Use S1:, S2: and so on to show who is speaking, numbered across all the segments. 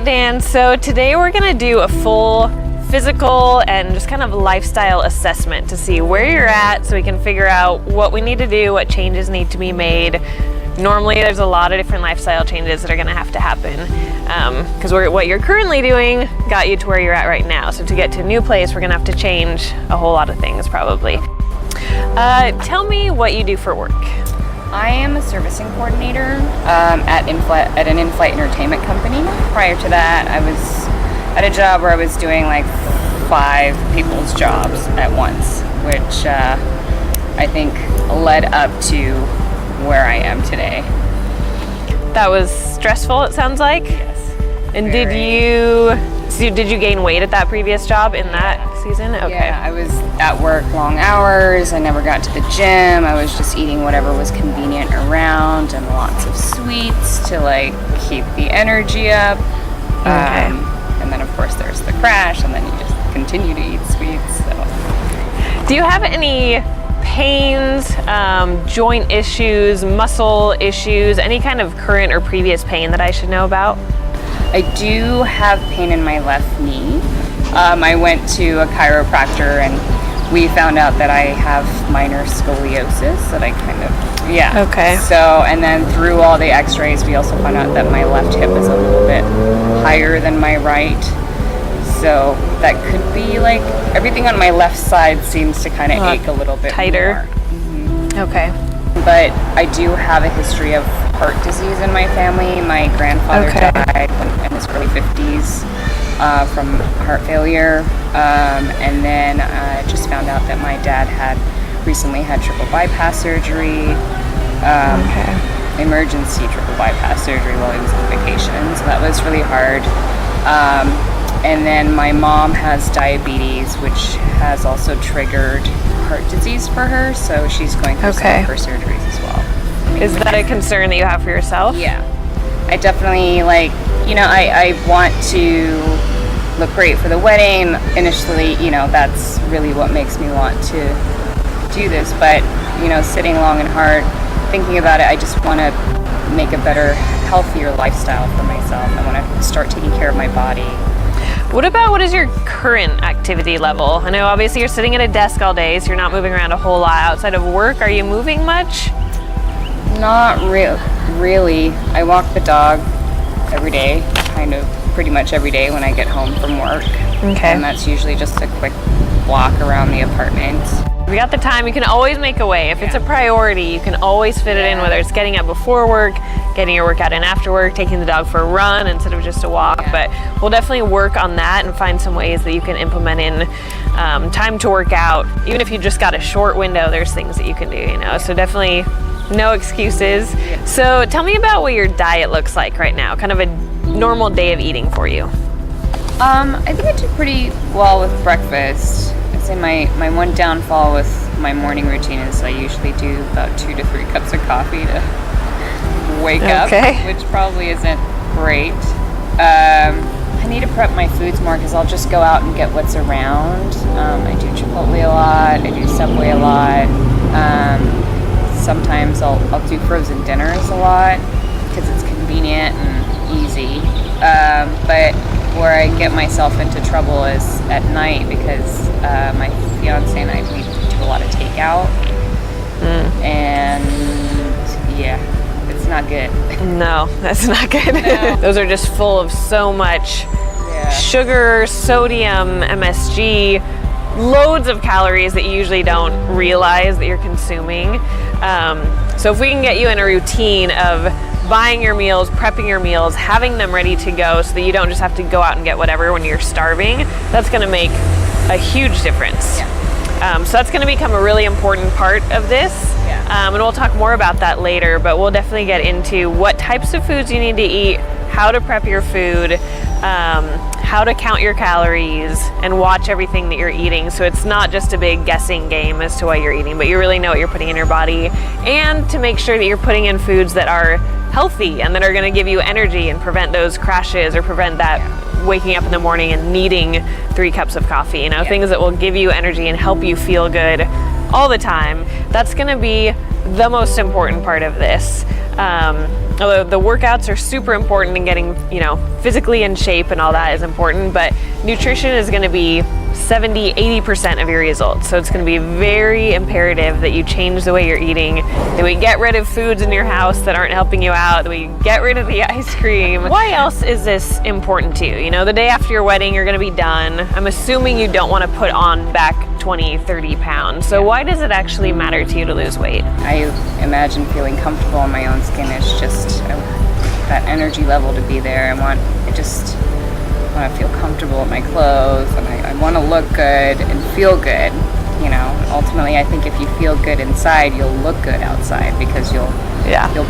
S1: right, Dan. So today we're gonna do a full physical and just kind of lifestyle assessment to see where you're at so we can figure out what we need to do, what changes need to be made. Normally there's a lot of different lifestyle changes that are gonna have to happen because what you're currently doing got you to where you're at right now. So to get to a new place, we're gonna have to change a whole lot of things probably. Tell me what you do for work.
S2: I am a servicing coordinator at an in-flight entertainment company. Prior to that, I was at a job where I was doing like 5 people's jobs at once, which I think led up to where I am today.
S1: That was stressful, it sounds like?
S2: Yes.
S1: And
S2: Very.
S1: did you gain weight at that previous job in that season? Okay.
S2: Yeah, I was at work long hours. I never got to the gym. I was just eating whatever was convenient around and lots of sweets to like keep the energy up.
S1: Okay.
S2: And then of course there's the crash, and then you just continue to eat sweets. So.
S1: Do you have any pains, joint issues, muscle issues, any kind of current or previous pain that I should know about?
S2: I do have pain in my left knee. I went to a chiropractor and we found out that I have minor scoliosis that I
S1: Okay.
S2: So, and then through all the x-rays, we also found out that my left hip is a little bit higher than my right. So that could be like, everything on my left side seems to kind of ache a little bit
S1: tighter.
S2: more.
S1: Okay.
S2: But I do have a history of heart disease in my family. My grandfather died in his early 50s from heart failure. And then I just found out that my dad had recently had triple bypass surgery. Emergency triple bypass surgery while he was on vacation. So that was really hard. And then my mom has diabetes, which has also triggered heart disease for her, so she's going through some of her surgeries as well.
S1: Is that a concern that you have for yourself?
S2: Yeah. I definitely I want to look great for the wedding. Initially, that's really what makes me want to do this, but sitting long and hard, thinking about it, I just want to make a better, healthier lifestyle for myself. I want to start taking care of my body.
S1: What is your current activity level? I know obviously you're sitting at a desk all day, so you're not moving around a whole lot outside of work. Are you moving much?
S2: Not really. I walk the dog every day, pretty much every day when I get home from work.
S1: Okay.
S2: And that's usually just a quick walk around the apartment.
S1: If you got the time, you can always make a way. If it's a priority, you can always fit it in, whether it's getting up before work, getting your workout in after work, taking the dog for a run instead of just a walk. But we'll definitely work on that and find some ways that you can implement in time to work out. Even if you just got a short window, there's things that you can do, So definitely no excuses. So tell me about what your diet looks like right now, kind of a normal day of eating for you.
S2: I think I do pretty well with breakfast. I'd say my one downfall with my morning routine is I usually do about 2 to 3 cups of coffee to wake up, which probably isn't great. I need to prep my foods more because I'll just go out and get what's around. I do Chipotle a lot, I do Subway a lot. Sometimes I'll do frozen dinners a lot because it's convenient and easy. But where I get myself into trouble is at night because my fiance and I, we do a lot of takeout. And it's not good.
S1: No, that's not good. No. Those are just full of so much sugar, sodium, MSG, loads of calories that you usually don't realize that you're consuming. So if we can get you in a routine of buying your meals, prepping your meals, having them ready to go so that you don't just have to go out and get whatever when you're starving, that's going to make a huge difference. So that's going to become a really important part of this. And we'll talk more about that later, but we'll definitely get into what types of foods you need to eat, how to prep your food, how to count your calories, and watch everything that you're eating. So it's not just a big guessing game as to what you're eating, but you really know what you're putting in your body, and to make sure that you're putting in foods that are healthy and that are going to give you energy and prevent those crashes or prevent that waking up in the morning and needing 3 cups of coffee, things that will give you energy and help you feel good all the time. That's going to be the most important part of this. Although the workouts are super important and getting, physically in shape and all that is important, but nutrition is going to be 70-80% of your results. So it's going to be very imperative that you change the way you're eating, that we get rid of foods in your house that aren't helping you out, that we get rid of the ice cream. Why else is this important to you? The day after your wedding, you're going to be done. I'm assuming you don't want to put on back 20, 30 pounds. So why does it actually matter to you to lose weight?
S2: I imagine feeling comfortable in my own skin is just that energy level to be there. I want to feel comfortable in my clothes, and I want to look good and feel good. Ultimately, I think if you feel good inside, you'll look good outside because you'll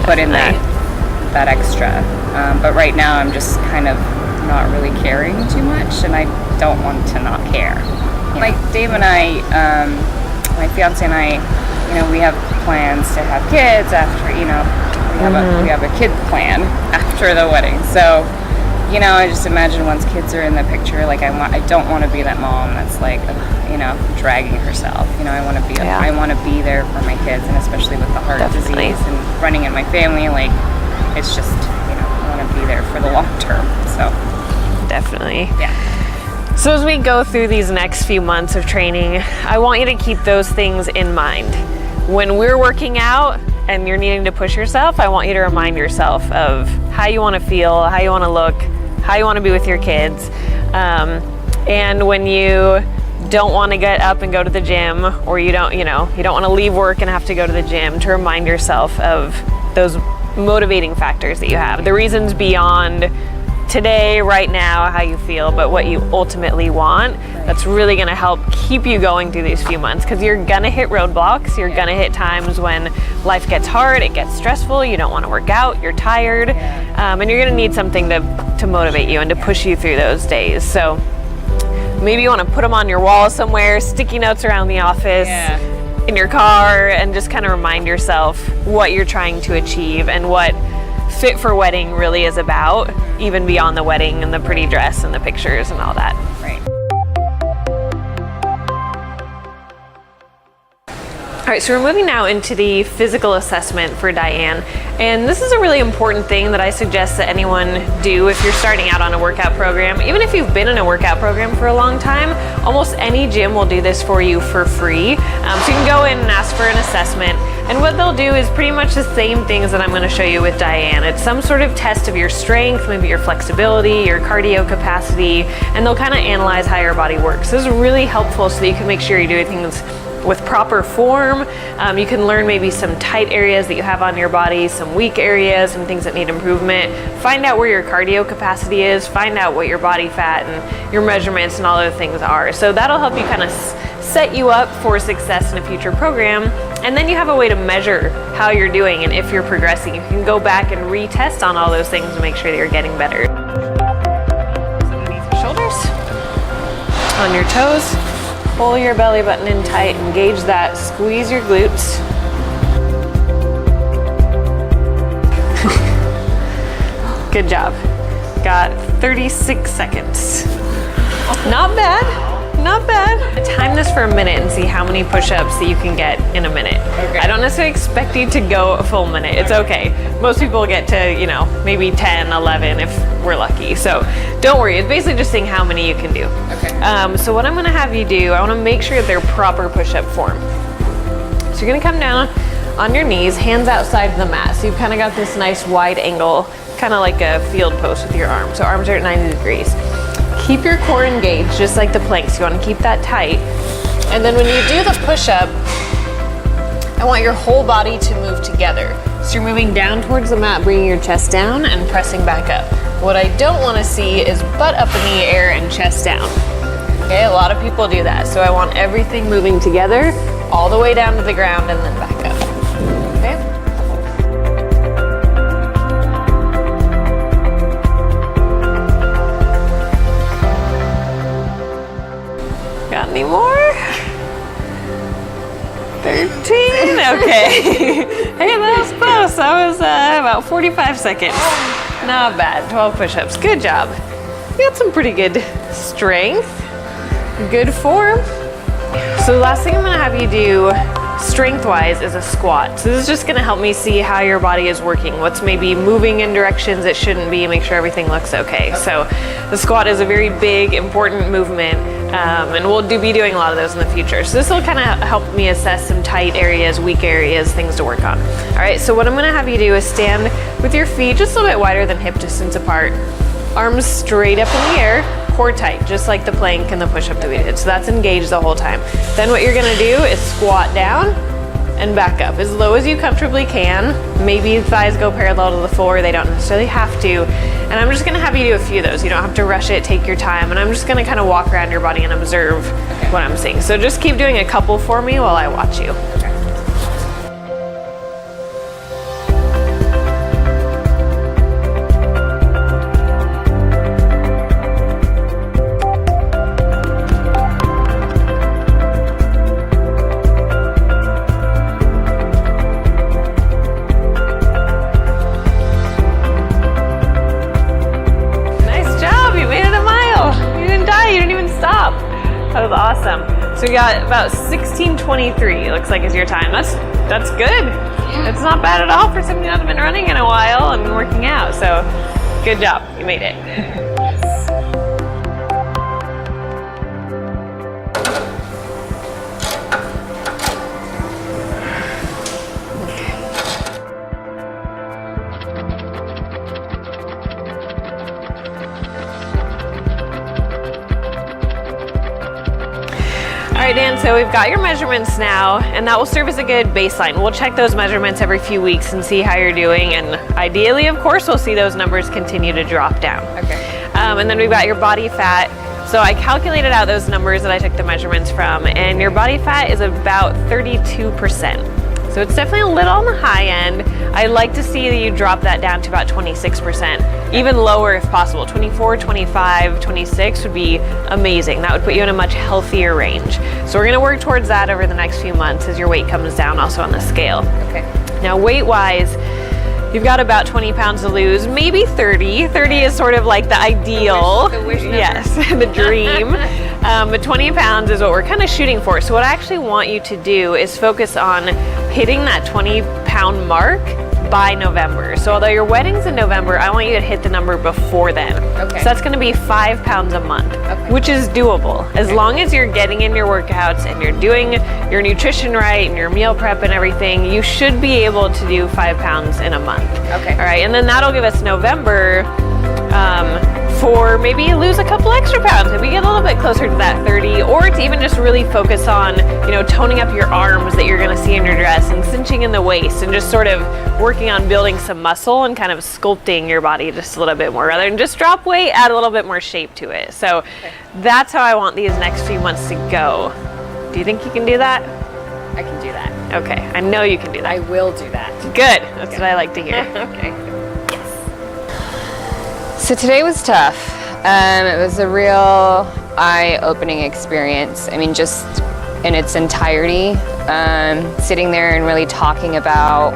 S2: put in that extra. But right now, I'm just kind of not really caring too much, and I don't want to not care. Like Dave and I, my fiance and I, we have plans to have kids after. We have a kid plan after the wedding. So, I just imagine once kids are in the picture, like I don't want to be that mom that's like, dragging herself. I want to be there for my kids, and especially with the heart disease and running in my family, like it's just, I want to be there for the long term. So
S1: definitely.
S2: Yeah.
S1: So as we go through these next few months of training, I want you to keep those things in mind. When we're working out and you're needing to push yourself, I want you to remind yourself of how you want to feel, how you want to look, how you want to be with your kids. And when you don't want to get up and go to the gym, or you don't want to leave work and have to go to the gym, to remind yourself of those motivating factors that you have, the reasons beyond today, right now, how you feel, but what you ultimately want. That's really going to help keep you going through these few months, because you're going to hit roadblocks. You're going to hit times when life gets hard, it gets stressful, you don't want to work out, you're tired, and you're going to need something to motivate you and to push you through those days. So maybe you want to put them on your wall somewhere, sticky notes around the office, in your car, and just kind of remind yourself what you're trying to achieve and what Fit for Wedding really is about, even beyond the wedding and the pretty dress and the pictures and all that.
S2: Right.
S1: All right, so we're moving now into the physical assessment for Diane. And this is a really important thing that I suggest that anyone do if you're starting out on a workout program. Even if you've been in a workout program for a long time, almost any gym will do this for you for free. So you can go in and ask for an assessment. And what they'll do is pretty much the same things that I'm going to show you with Diane. It's some sort of test of your strength, maybe your flexibility, your cardio capacity, and they'll kind of analyze how your body works. This is really helpful so that you can make sure you're doing things with proper form. You can learn maybe some tight areas that you have on your body, some weak areas, some things that need improvement. Find out where your cardio capacity is, find out what your body fat and your measurements and all those things are. So that'll help you kind of set you up for success in a future program. And then you have a way to measure how you're doing and if you're progressing. You can go back and retest on all those things to make sure that you're getting better. Underneath your shoulders, on your toes. Pull your belly button in tight, engage that, squeeze your glutes. Good job. Got 36 seconds. Not bad, not bad. Time this for a minute and see how many push-ups that you can get in a minute. Okay. I don't necessarily expect you to go a full minute. It's okay. Most people get to, maybe 10, 11 if we're lucky. So don't worry. It's basically just seeing how many you can do. Okay. So what I'm going to have you do, I want to make sure they're proper push-up form. So you're going to come down on your knees, hands outside the mat. So you've kind of got this nice wide angle, kind of like a field post with your arms. So arms are at 90 degrees. Keep your core engaged, just like the planks. You want to keep that tight. And then when you do the push-up, I want your whole body to move together. So you're moving down towards the mat, bringing your chest down and pressing back up. What I don't want to see is butt up in the air and chest down. Okay, a lot of people do that. So I want everything moving together, all the way down to the ground and then back up. Okay? Got any more? 13? Okay. Hey, that was close. That was about 45 seconds. Not bad. 12 push-ups. Good job. You got some pretty good strength. Good form. So the last thing I'm going to have you do strength-wise is a squat. So this is just gonna help me see how your body is working, what's maybe moving in directions it shouldn't be, make sure everything looks okay. So the squat is a very big, important movement, and we'll be doing a lot of those in the future. So this will kind of help me assess some tight areas, weak areas, things to work on. All right, so what I'm gonna have you do is stand with your feet just a little bit wider than hip distance apart, arms straight up in the air, core tight, just like the plank and the push-up that we did. So that's engaged the whole time. Then what you're gonna do is squat down and back up as low as you comfortably can. Maybe thighs go parallel to the floor, they don't necessarily have to. And I'm just gonna have you do a few of those. You don't have to rush it, take your time. And I'm just gonna kind of walk around your body and observe what I'm seeing. So just keep doing a couple for me while I watch you.
S2: Okay.
S1: That was awesome. So we got about 16:23, looks like is your time. That's good. Yeah. It's not bad at all for somebody who hasn't been running in a while and working out. So good job, you made it. All right, Dan, so we've got your measurements now, and that will serve as a good baseline. We'll check those measurements every few weeks and see how you're doing, and ideally, of course, we'll see those numbers continue to drop down.
S2: Okay.
S1: And then we've got your body fat. So I calculated out those numbers that I took the measurements from, and your body fat is about 32%. So it's definitely a little on the high end. I'd like to see that you drop that down to about 26%, even lower if possible. 24, 25, 26 would be amazing. That would put you in a much healthier range. So we're gonna work towards that over the next few months as your weight comes down also on the scale.
S2: Okay.
S1: Now weight-wise, you've got about 20 pounds to lose, maybe 30. 30 is sort of like the ideal.
S2: The wish number.
S1: Yes, the dream. But 20 pounds is what we're kind of shooting for. So what I actually want you to do is focus on hitting that 20-pound mark by November. So although your wedding's in November, I want you to hit the number before then.
S2: Okay.
S1: So that's gonna be 5 pounds a month,
S2: okay,
S1: which is doable. As long as you're getting in your workouts and you're doing your nutrition right and your meal prep and everything, you should be able to do 5 pounds in a month.
S2: Okay.
S1: All right, and then that'll give us November for maybe lose a couple extra pounds, maybe get a little bit closer to that 30, or to even just really focus on, you know, toning up your arms that you're gonna see in your dress and cinching in the waist and just sort of working on building some muscle and kind of sculpting your body just a little bit more rather than just drop weight, add a little bit more shape to it. So that's how I want these next few months to go. Do you think you can do that?
S2: I can do that.
S1: Okay, I know you can do that.
S2: I will do that.
S1: Good, that's what I like to hear.
S2: Okay. So today was tough. It was a real eye-opening experience. I mean, just in its entirety, sitting there and really talking about,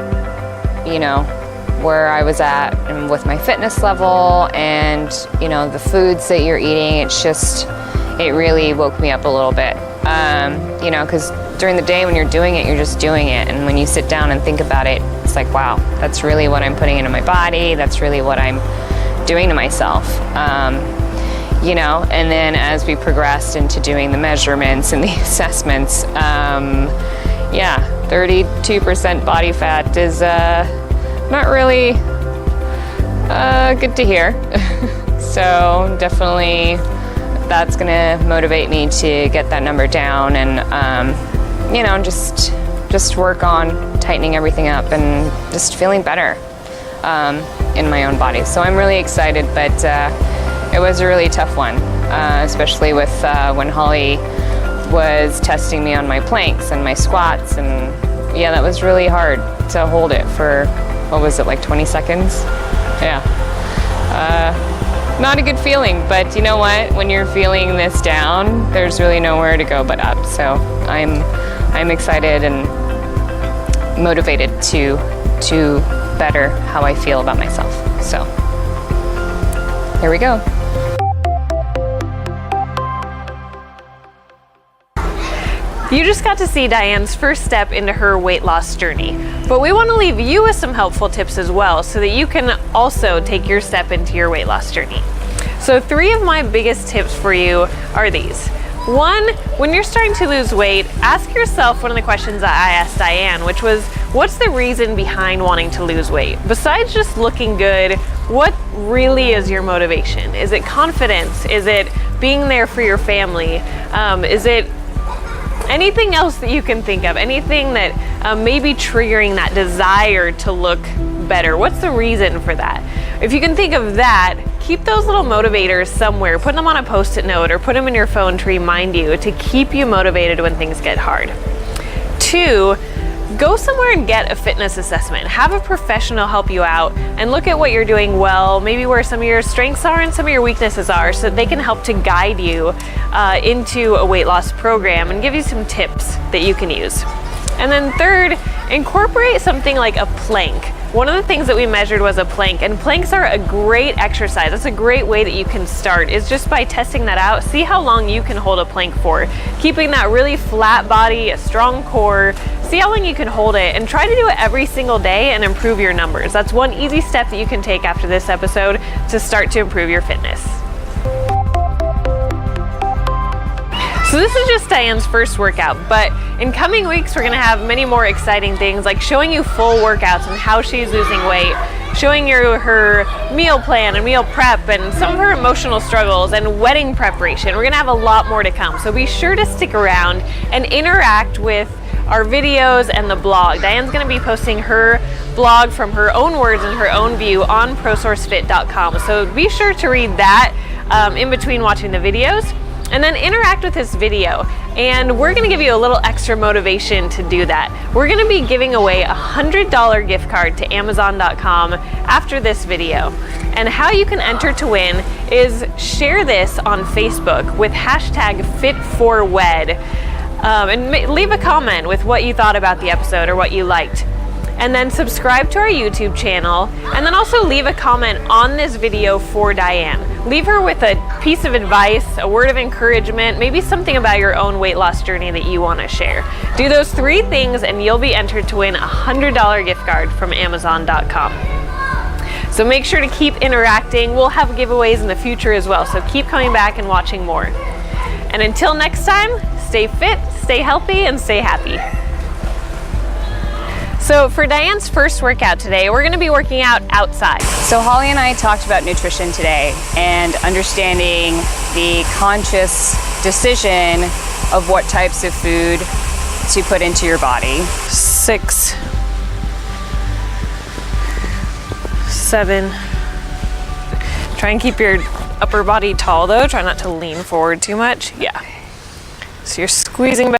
S2: you know, where I was at and with my fitness level and, you know, the foods that you're eating. It's just, it really woke me up a little bit. You know, because during the day when you're doing it, you're just doing it. And when you sit down and think about it, it's like, wow, that's really what I'm putting into my body. That's really what I'm doing to myself. You know, and then as we progressed into doing the measurements and the assessments, yeah, 32% body fat is not really good to hear. So definitely that's gonna motivate me to get that number down and you know, just work on tightening everything up and just feeling better in my own body. So I'm really excited, but it was a really tough one, especially with when Holly was testing me on my planks and my squats, and yeah, that was really hard to hold it for, what was it, like 20 seconds? Yeah. Not a good feeling, but you know what? When you're feeling this down, there's really nowhere to go but up. So I'm excited and motivated to better how I feel about myself. So here we go.
S1: You just got to see Diane's first step into her weight loss journey, but we want to leave you with some helpful tips as well so that you can also take your step into your weight loss journey. So 3 of my biggest tips for you are these. 1, when you're starting to lose weight, ask yourself one of the questions that I asked Diane, which was, what's the reason behind wanting to lose weight? Besides just looking good, what really is your motivation? Is it confidence? Is it being there for your family? Is it anything else that you can think of? Anything that may be triggering that desire to look better? What's the reason for that? If you can think of that, keep those little motivators somewhere. Put them on a post-it note or put them in your phone to remind you to keep you motivated when things get hard. 2, go somewhere and get a fitness assessment. Have a professional help you out and look at what you're doing well, maybe where some of your strengths are and some of your weaknesses are, so that they can help to guide you into a weight loss program and give you some tips that you can use. And then 3rd, incorporate something like a plank. One of the things that we measured was a plank, and planks are a great exercise. That's a great way that you can start, is just by testing that out. See how long you can hold a plank for. Keeping that really flat body, a strong core, see how long you can hold it, and try to do it every single day and improve your numbers. That's one easy step that you can take after this episode to start to improve your fitness. So this is just Diane's first workout, but in coming weeks we're gonna have many more exciting things, like showing you full workouts and how she's losing weight, showing you her meal plan and meal prep and some of her emotional struggles and wedding preparation. We're gonna have a lot more to come, so be sure to stick around and interact with our videos and the blog. Diane's gonna be posting her blog from her own words and her own view on prosourcefit.com, so be sure to read that in between watching the videos. And then interact with this video, and we're gonna give you a little extra motivation to do that. We're gonna be giving away a $100 gift card to Amazon.com after this video. And how you can enter to win is share this on Facebook with hashtag #FitForWed, and leave a comment with what you thought about the episode or what you liked. And then subscribe to our YouTube channel, and then also leave a comment on this video for Diane. Leave her with a piece of advice, a word of encouragement, maybe something about your own weight loss journey that you want to share. Do those 3 things and you'll be entered to win a $100 gift card from Amazon.com. So make sure to keep interacting. We'll have giveaways in the future as well, so keep coming back and watching more. And until next time, stay fit, stay healthy, and stay happy. So for Diane's first workout today, we're gonna be working out outside.
S2: So Holly and I talked about nutrition today and understanding the conscious decision of what types of food to put into your body.
S1: 6, 7. Try and keep your upper body tall though. Try not to lean forward too much. Yeah. So you're squeezing back.